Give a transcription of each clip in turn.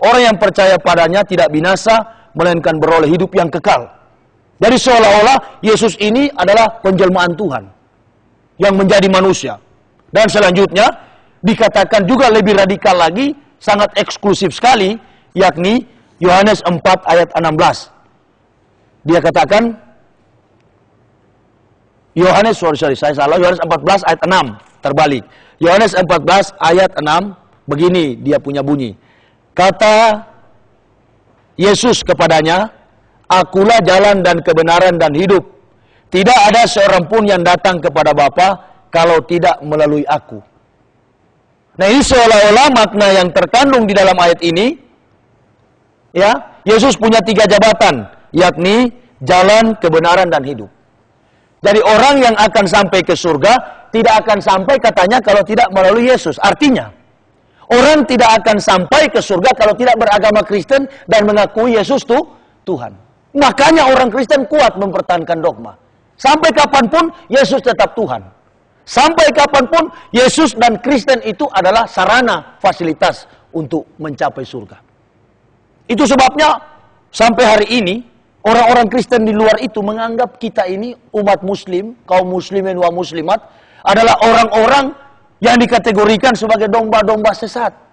orang yang percaya padanya tidak binasa, melainkan beroleh hidup yang kekal. Jadi seolah-olah Yesus ini adalah penjelmaan Tuhan yang menjadi manusia. Dan selanjutnya dikatakan juga lebih radikal lagi, sangat eksklusif sekali, yakni Yohanes 4 ayat 16. Dia katakan, Yohanes 14 ayat 6, terbalik. Yohanes 14 ayat 6, begini dia punya bunyi. Kata Yesus kepadanya, Akulah jalan dan kebenaran dan hidup. Tidak ada seorang pun yang datang kepada Bapa kalau tidak melalui aku. Nah, ini seolah-olah makna yang terkandung di dalam ayat ini, ya, Yesus punya 3 jabatan, yakni jalan, kebenaran, dan hidup. Jadi orang yang akan sampai ke surga tidak akan sampai katanya kalau tidak melalui Yesus. Artinya, orang tidak akan sampai ke surga kalau tidak beragama Kristen dan mengakui Yesus tuh Tuhan. Makanya orang Kristen kuat mempertahankan dogma. Sampai kapanpun Yesus tetap Tuhan. Sampai kapanpun Yesus dan Kristen itu adalah sarana fasilitas untuk mencapai surga. Itu sebabnya sampai hari ini orang-orang Kristen di luar itu menganggap kita ini umat muslim, kaum muslimin wa muslimat adalah orang-orang yang dikategorikan sebagai domba-domba sesat.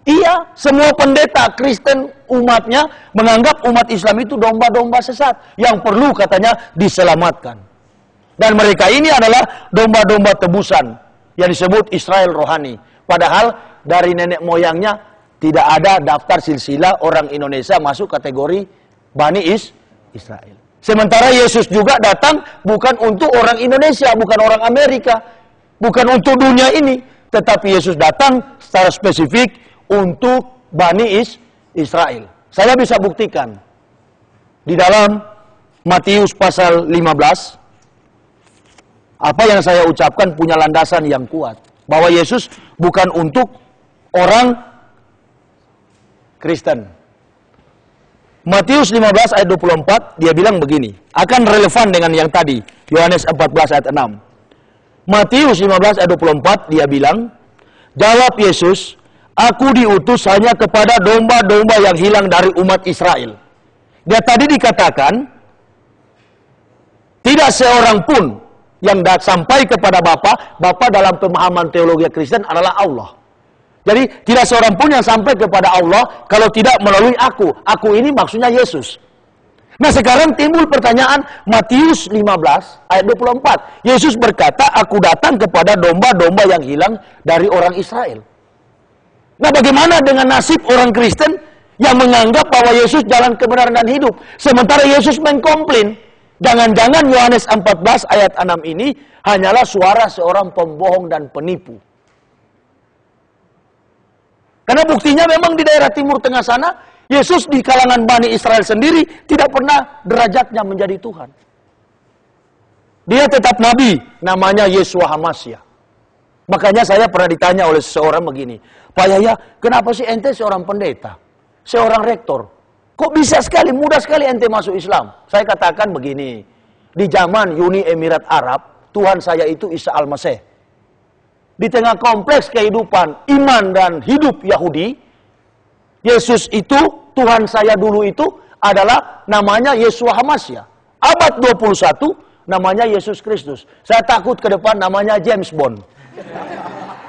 Iya, semua pendeta Kristen umatnya menganggap umat Islam itu domba-domba sesat yang perlu katanya diselamatkan. Dan mereka ini adalah domba-domba tebusan yang disebut Israel rohani. Padahal dari nenek moyangnya tidak ada daftar silsilah orang Indonesia masuk kategori Bani Israel. Sementara Yesus juga datang bukan untuk orang Indonesia, bukan orang Amerika, bukan untuk dunia ini, tetapi Yesus datang secara spesifik untuk Bani Israel. Saya bisa buktikan di dalam Matius pasal 15, apa yang saya ucapkan punya landasan yang kuat, bahwa Yesus bukan untuk orang Kristen. Matius 15 ayat 24, dia bilang begini, akan relevan dengan yang tadi, Yohanes 14 ayat 6. Matius 15 ayat 24, dia bilang, jawab Yesus, Aku diutus hanya kepada domba-domba yang hilang dari umat Israel. Dia tadi dikatakan, tidak seorang pun yang sampai kepada Bapa dalam pemahaman teologi Kristen adalah Allah. Jadi tidak seorang pun yang sampai kepada Allah kalau tidak melalui aku. Aku ini maksudnya Yesus. Nah sekarang timbul pertanyaan Matius 15 ayat 24. Yesus berkata, aku datang kepada domba-domba yang hilang dari orang Israel. Nah bagaimana dengan nasib orang Kristen yang menganggap bahwa Yesus jalan kebenaran dan hidup? Sementara Yesus mengkomplain, jangan-jangan Yohanes 14 ayat 6 ini hanyalah suara seorang pembohong dan penipu. Karena buktinya memang di daerah Timur Tengah sana, Yesus di kalangan Bani Israel sendiri tidak pernah derajatnya menjadi Tuhan. Dia tetap Nabi, namanya Yeshua HaMashiach. Makanya saya pernah ditanya oleh seseorang begini, Pak Yahya, kenapa sih ente seorang pendeta, seorang rektor? Kok bisa sekali, mudah sekali ente masuk Islam? Saya katakan begini, di zaman Uni Emirat Arab, Tuhan saya itu Isa Al-Masih. Di tengah kompleks kehidupan iman dan hidup Yahudi, Yesus itu, Tuhan saya dulu itu adalah namanya Yeshua HaMashiach. Abad 21, namanya Yesus Kristus. Saya takut ke depan namanya James Bond.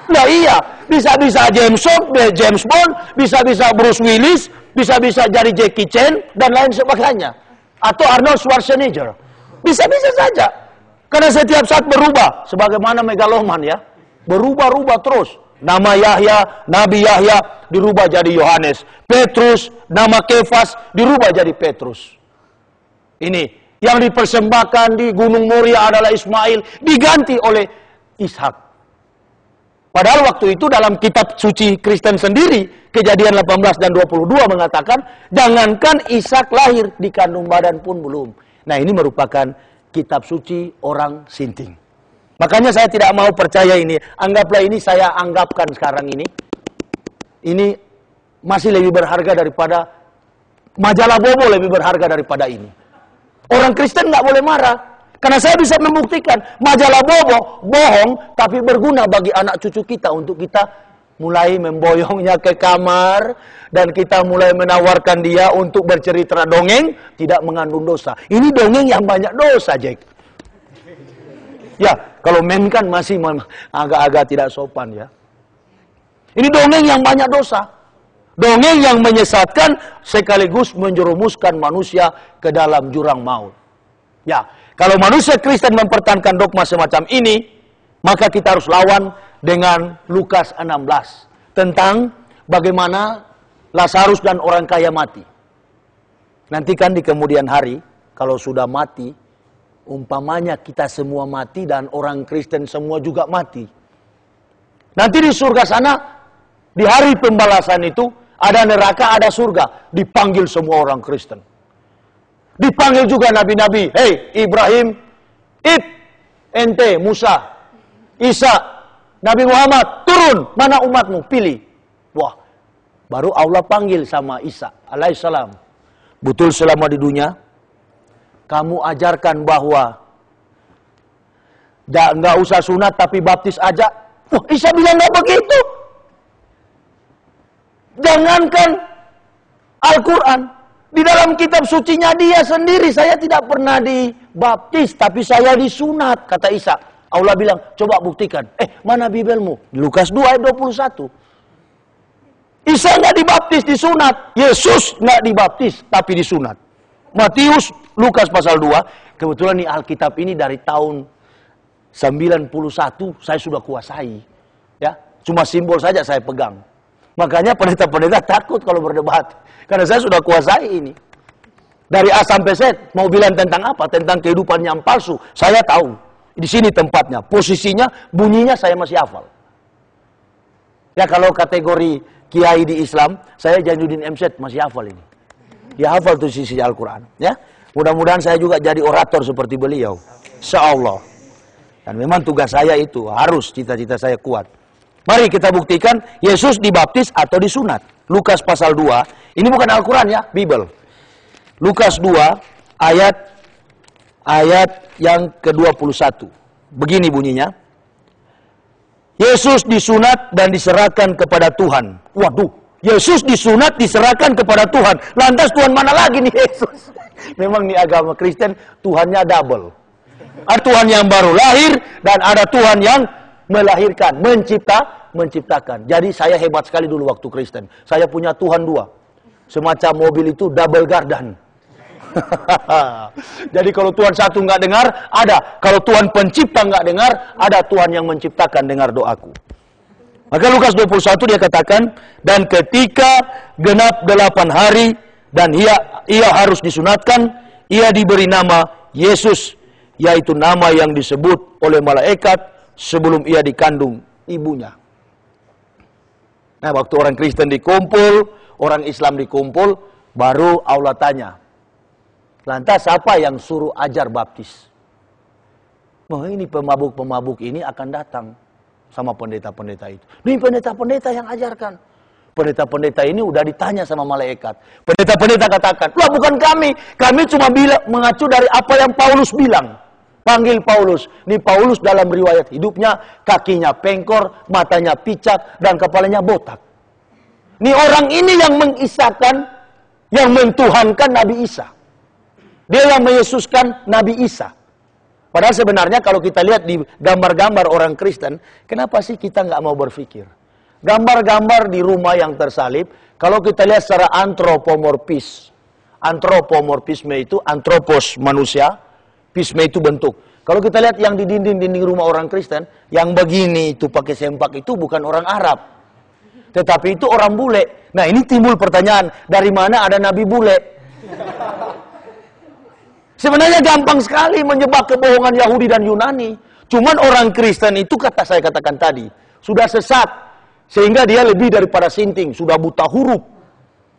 Nah iya, bisa-bisa James Bond, bisa-bisa Bruce Willis, bisa-bisa jadi Jackie Chan, dan lain sebagainya. Atau Arnold Schwarzenegger. Bisa-bisa saja. Karena setiap saat berubah, sebagaimana megaloman ya. Berubah-ubah terus. Nama Yahya, Nabi Yahya, dirubah jadi Yohanes. Petrus, nama Kefas, dirubah jadi Petrus. Ini, yang dipersembahkan di Gunung Moria adalah Ismail, diganti oleh Ishak. Padahal waktu itu dalam kitab suci Kristen sendiri, Kejadian 18 dan 22 mengatakan, jangankan Ishak lahir, di kandung badan pun belum. Nah ini merupakan kitab suci orang Sinting. Makanya saya tidak mau percaya ini. Anggaplah ini saya anggapkan sekarang ini. Ini masih lebih berharga daripada majalah Bobo, lebih berharga daripada ini. Orang Kristen nggak boleh marah. Karena saya bisa membuktikan majalah Bobo bohong, tapi berguna bagi anak cucu kita untuk kita mulai memboyongnya ke kamar, dan kita mulai menawarkan dia untuk bercerita dongeng, tidak mengandung dosa. Ini dongeng yang banyak dosa, Jack. Ya, kalau meme kan masih agak-agak tidak sopan ya. Ini dongeng yang banyak dosa. Dongeng yang menyesatkan sekaligus menjerumuskan manusia ke dalam jurang maut. Ya, kalau manusia Kristen mempertahankan dogma semacam ini, maka kita harus lawan dengan Lukas 16. Tentang bagaimana Lazarus dan orang kaya mati. Nanti kan di kemudian hari, kalau sudah mati, umpamanya kita semua mati dan orang Kristen semua juga mati. Nanti di surga sana, di hari pembalasan itu, ada neraka, ada surga. Dipanggil semua orang Kristen. Dipanggil juga nabi-nabi. Hei Ibrahim, ente, Musa, Isa, Nabi Muhammad, turun. Mana umatmu? Pilih. Wah, baru Allah panggil sama Isa alaihissalam. Betul selama di dunia, kamu ajarkan bahwa nggak usah sunat tapi baptis aja. Wah, Isa bilang nggak begitu. Jangankan Al-Quran, di dalam kitab sucinya dia sendiri, saya tidak pernah dibaptis, tapi saya disunat, kata Isa. Allah bilang, coba buktikan. Mana Bibelmu? Lukas 2 ayat 21. Isa nggak dibaptis, disunat. Yesus nggak dibaptis, tapi disunat. Matius, Lukas pasal 2. Kebetulan nih Alkitab ini dari tahun 91, saya sudah kuasai. Ya, cuma simbol saja saya pegang. Makanya pendeta-pendeta takut kalau berdebat. Karena saya sudah kuasai ini. Dari A sampai Z, mau bilang tentang apa? Tentang kehidupan yang palsu. Saya tahu. Di sini tempatnya, posisinya, bunyinya saya masih hafal. Ya kalau kategori kiai di Islam, saya Jainuddin MZ masih hafal ini. Dia hafal tuh sisi Al-Quran. Ya, mudah-mudahan saya juga jadi orator seperti beliau. Insyaallah. Dan memang tugas saya itu, harus cita-cita saya kuat. Mari kita buktikan Yesus dibaptis atau disunat. Lukas pasal 2. Ini bukan Al-Quran ya, Bible. Lukas 2 ayat yang ke-21. Begini bunyinya. Yesus disunat dan diserahkan kepada Tuhan. Waduh, Yesus disunat diserahkan kepada Tuhan. Lantas Tuhan mana lagi nih Yesus? Memang nih agama Kristen Tuhannya double. Ada Tuhan yang baru lahir dan ada Tuhan yang melahirkan, menciptakan. Jadi saya hebat sekali dulu waktu Kristen. Saya punya Tuhan dua. Semacam mobil itu double gardan. Jadi kalau Tuhan satu nggak dengar, ada. Kalau Tuhan pencipta nggak dengar, ada Tuhan yang menciptakan dengar doaku. Maka Lukas 21 dia katakan, dan ketika genap 8 hari dan ia harus disunatkan, ia diberi nama Yesus, yaitu nama yang disebut oleh malaikat sebelum ia dikandung ibunya. Nah, waktu orang Kristen dikumpul, orang Islam dikumpul, baru Allah tanya, lantas siapa yang suruh ajar baptis? Oh, ini pemabuk-pemabuk ini akan datang sama pendeta-pendeta itu. Ini pendeta-pendeta yang ajarkan. Pendeta-pendeta ini udah ditanya sama malaikat. Pendeta-pendeta katakan, wah bukan kami. Kami cuma mengacu dari apa yang Paulus bilang. Panggil Paulus. Ini Paulus dalam riwayat hidupnya, kakinya pengkor, matanya picak, dan kepalanya botak. Ini orang ini yang mengisahkan, yang mentuhankan Nabi Isa. Dia yang meyesuskan Nabi Isa. Padahal sebenarnya kalau kita lihat di gambar-gambar orang Kristen, kenapa sih kita nggak mau berpikir? Gambar-gambar di rumah yang tersalib, kalau kita lihat secara antropomorfis. Antropomorfisme itu, antropos manusia, pisme itu bentuk. Kalau kita lihat yang di dinding-dinding rumah orang Kristen, yang begini itu pakai sempak itu bukan orang Arab. Tetapi itu orang bule. Nah ini timbul pertanyaan, dari mana ada Nabi bule? Sebenarnya gampang sekali menjebak kebohongan Yahudi dan Yunani. Cuman orang Kristen itu, saya katakan tadi, sudah sesat. Sehingga dia lebih daripada sinting, sudah buta huruf.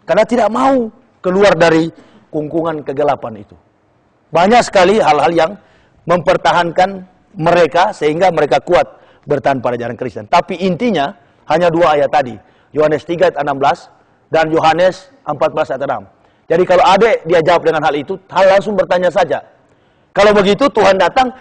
Karena tidak mau keluar dari kungkungan kegelapan itu. Banyak sekali hal-hal yang mempertahankan mereka sehingga mereka kuat bertahan pada ajaran Kristen. Tapi intinya hanya 2 ayat tadi. Yohanes 3 ayat 16 dan Yohanes 14 ayat 6. Jadi kalau adik dia jawab dengan hal itu, hal langsung bertanya saja. Kalau begitu Tuhan datang,